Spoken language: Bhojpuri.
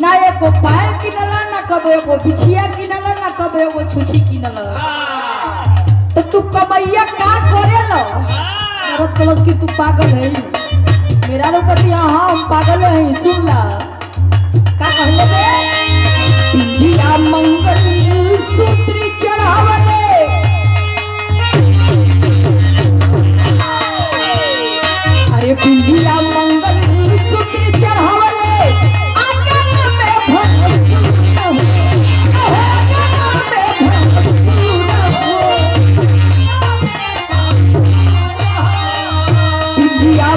ना एको पायल किनल ना कबो एगो बिछिया किनल ना कबो एगो छुछी किनल। तो तू कमैया का करेला? औरत कलस की तू पागल है। मेरा लोग कहती हाँ हम पागल हैं। सुन ला का कहले बे पिंडिया मंगल सूत्र चढ़ावले अरे पिंडिया मंगल सूत्र चढ़ावले आगन में भंसूर पिंडिया